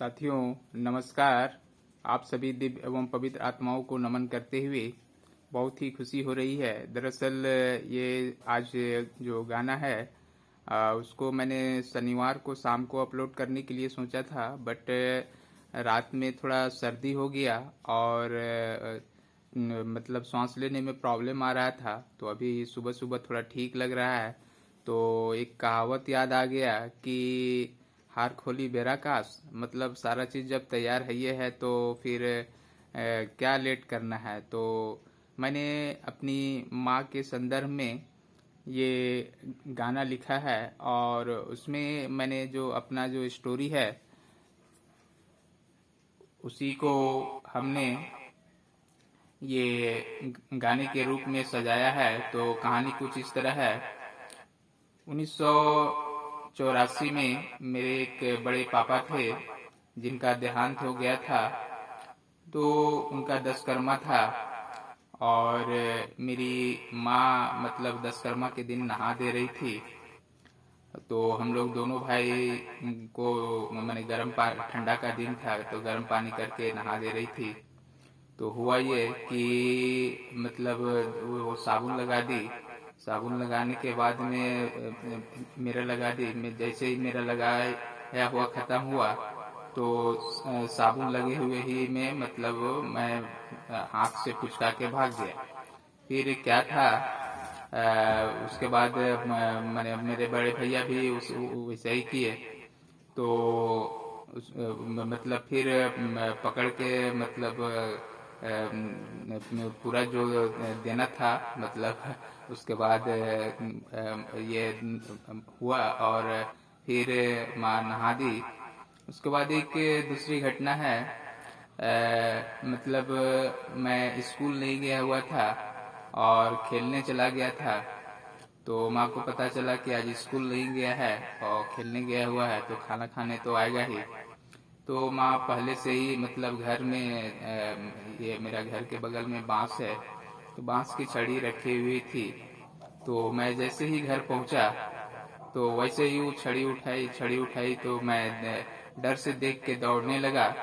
साथियों नमस्कार। आप सभी दिव्य एवं पवित्र आत्माओं को नमन करते हुए बहुत ही खुशी हो रही है। दरअसल ये आज जो गाना है उसको मैंने शनिवार को शाम को अपलोड करने के लिए सोचा था, बट रात में थोड़ा सर्दी हो गया और मतलब सांस लेने में प्रॉब्लम आ रहा था। तो अभी सुबह सुबह थोड़ा ठीक लग रहा है। तो एक कहावत याद आ गया कि हार खोली बेराकाश, मतलब सारा चीज़ जब तैयार है ये है तो फिर क्या लेट करना है। तो मैंने अपनी माँ के संदर्भ में ये गाना लिखा है और उसमें मैंने जो अपना जो स्टोरी है उसी को हमने ये गाने के रूप में सजाया है। तो कहानी कुछ इस तरह है। 1984 में मेरे एक बड़े पापा थे जिनका देहांत हो गया था। तो उनका दशकर्मा था और मेरी माँ मतलब दशकर्मा के दिन नहा दे रही थी। तो हम लोग दोनों भाई को मैंने गर्म पानी, ठंडा का दिन था तो गर्म पानी करके नहा दे रही थी। तो हुआ ये कि मतलब वो साबुन लगा दी। साबुन लगाने के बाद में मेरा लगा दी। मैं जैसे ही मेरा लगाया हुआ खत्म हुआ तो साबुन लगे हुए ही में मतलब मैं हाथ से पुचका के भाग गया। फिर क्या था उसके बाद मैंने मेरे बड़े भैया भी वैसे ही किए। तो मतलब फिर पकड़ के मतलब पूरा जो देना था मतलब उसके बाद ये हुआ और फिर माँ नहा दी। उसके बाद एक दूसरी घटना है। मतलब मैं स्कूल नहीं गया हुआ था और खेलने चला गया था। तो माँ को पता चला कि आज स्कूल नहीं गया है और खेलने गया हुआ है तो खाना खाने तो आएगा ही। तो माँ पहले से ही मतलब घर में ये मेरा घर के बगल में बांस है तो बांस की छड़ी रखी हुई थी। तो मैं जैसे ही घर पहुंचा तो वैसे ही वो छड़ी उठाई तो मैं डर से देख के दौड़ने लगा।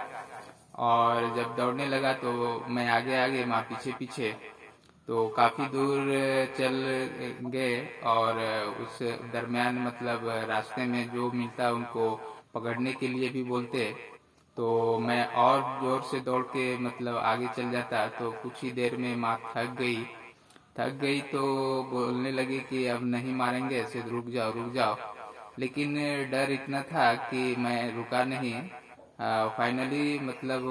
और जब दौड़ने लगा तो मैं आगे आगे माँ पीछे पीछे। तो काफी दूर चल गए और उस दरमियान मतलब रास्ते में जो मिलता उनको पकड़ने के लिए भी बोलते। तो मैं और जोर से दौड़ के मतलब आगे चल जाता। तो कुछ ही देर में माँ थक गई तो बोलने लगी कि अब नहीं मारेंगे, ऐसे रुक जाओ रुक जाओ। लेकिन डर इतना था कि मैं रुका नहीं। फाइनली मतलब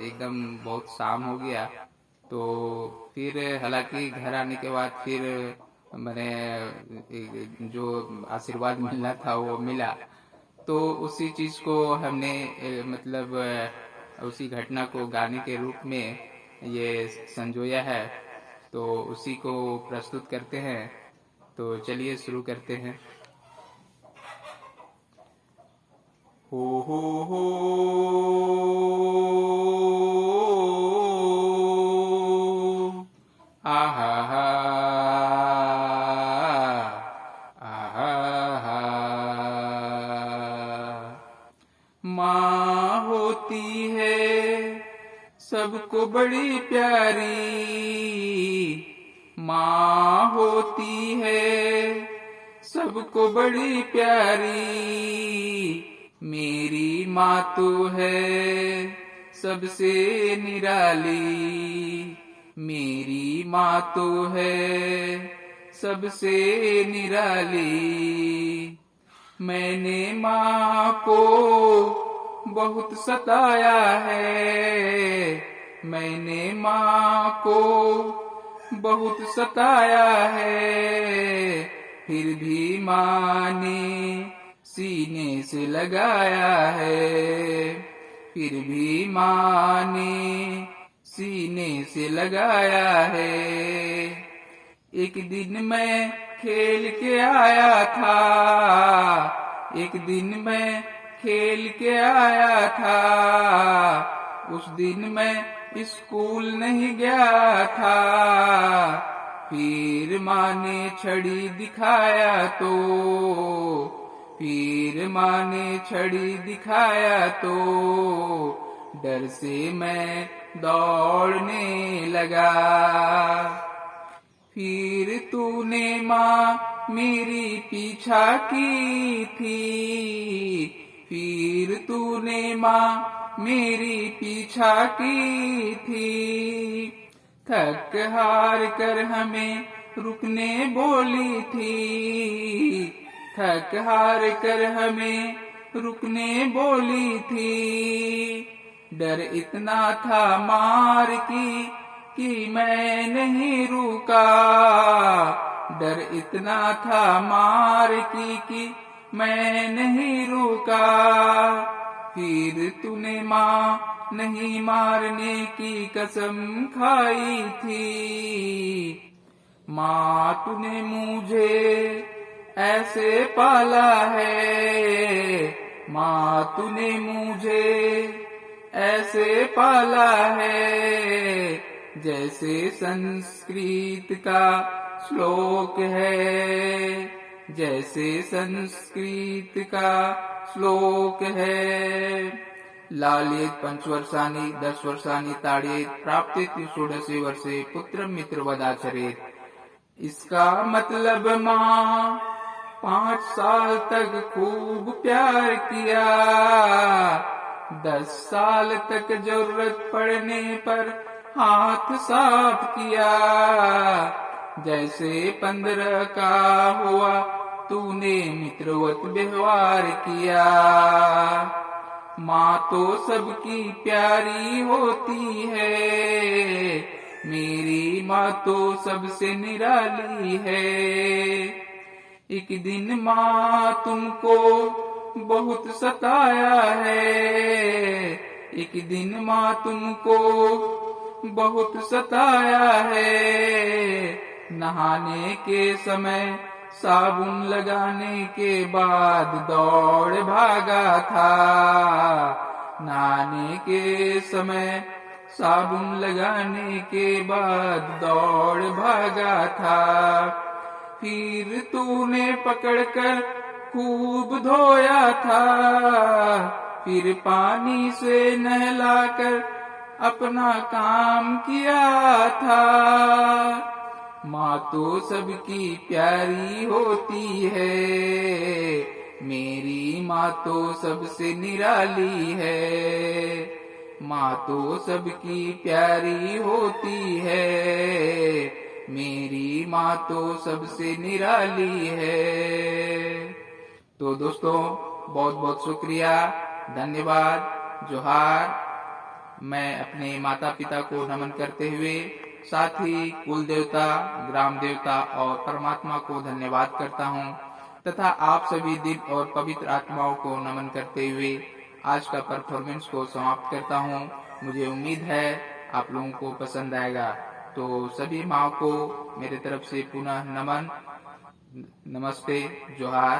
एकदम बहुत शाम हो गया। तो फिर हालांकि घर आने के बाद फिर मैंने जो आशीर्वाद मिलना था वो मिला। तो उसी चीज को हमने मतलब उसी घटना को गाने के रूप में ये संजोया है। तो उसी को प्रस्तुत करते हैं। तो चलिए शुरू करते हैं। हो आहा हा आहा हा। माँ होती है सबको बड़ी प्यारी। माँ होती है सबको बड़ी प्यारी। मेरी माँ तो है सबसे निराली। मेरी माँ तो है सबसे निराली। मैंने माँ को बहुत सताया है। मैंने माँ को बहुत सताया है। फिर भी माँ ने सीने से लगाया है। फिर भी माँ ने सीने से लगाया है। एक दिन मैं खेल के आया था। एक दिन मैं खेल के आया था। उस दिन मैं स्कूल नहीं गया था। फिर माँ ने छड़ी दिखाया तो फिर माँ ने छड़ी दिखाया तो डर से मैं दौड़ने लगा। फिर तूने माँ मेरी पीछा की थी, फिर तूने माँ मेरी पीछा की थी। थक हार कर हमें रुकने बोली थी, थक हार कर हमें रुकने बोली थी। डर इतना था मार की कि मैं नहीं रुका, डर इतना था मार की कि मैं नहीं रुका। फिर तूने माँ नहीं मारने की कसम खाई थी, माँ तूने मुझे ऐसे पाला है, माँ तूने मुझे ऐसे पाला है जैसे संस्कृत का श्लोक है, जैसे संस्कृत का श्लोक है। लालित पंचवर्षाणि 10 वर्षाणि ताड़ेत प्राप्तेति षोडशे वर्षे पुत्रं मित्रवदाचरेत। इसका मतलब माँ 5 साल तक खूब प्यार किया, 10 साल तक जरूरत पड़ने पर हाथ साफ किया। जैसे 15 का हुआ तूने मित्रवत व्यवहार किया। माँ तो सबकी प्यारी होती है, मेरी माँ तो सबसे निराली है। एक दिन माँ तुमको बहुत सताया है, एक दिन माँ तुमको बहुत सताया है। नहाने के समय साबुन लगाने के बाद दौड़ भागा था, नहाने के समय साबुन लगाने के बाद दौड़ भागा था। फिर तूने पकड़कर खूब धोया था, फिर पानी से नहलाकर अपना काम किया था। माँ तो सबकी प्यारी होती है, मेरी माँ तो सबसे निराली है। माँ तो सबकी प्यारी होती है, मेरी माँ तो सबसे निराली है। तो दोस्तों बहुत बहुत शुक्रिया, धन्यवाद, जोहार। मैं अपने माता पिता को नमन करते हुए साथ ही कुल देवता, ग्राम देवता और परमात्मा को धन्यवाद करता हूँ तथा आप सभी दिव्य और पवित्र आत्माओं को नमन करते हुए आज का परफॉर्मेंस को समाप्त करता हूँ। मुझे उम्मीद है आप लोगों को पसंद आएगा। तो सभी माँ को मेरे तरफ से पुनः नमन, नमस्ते, जोहार।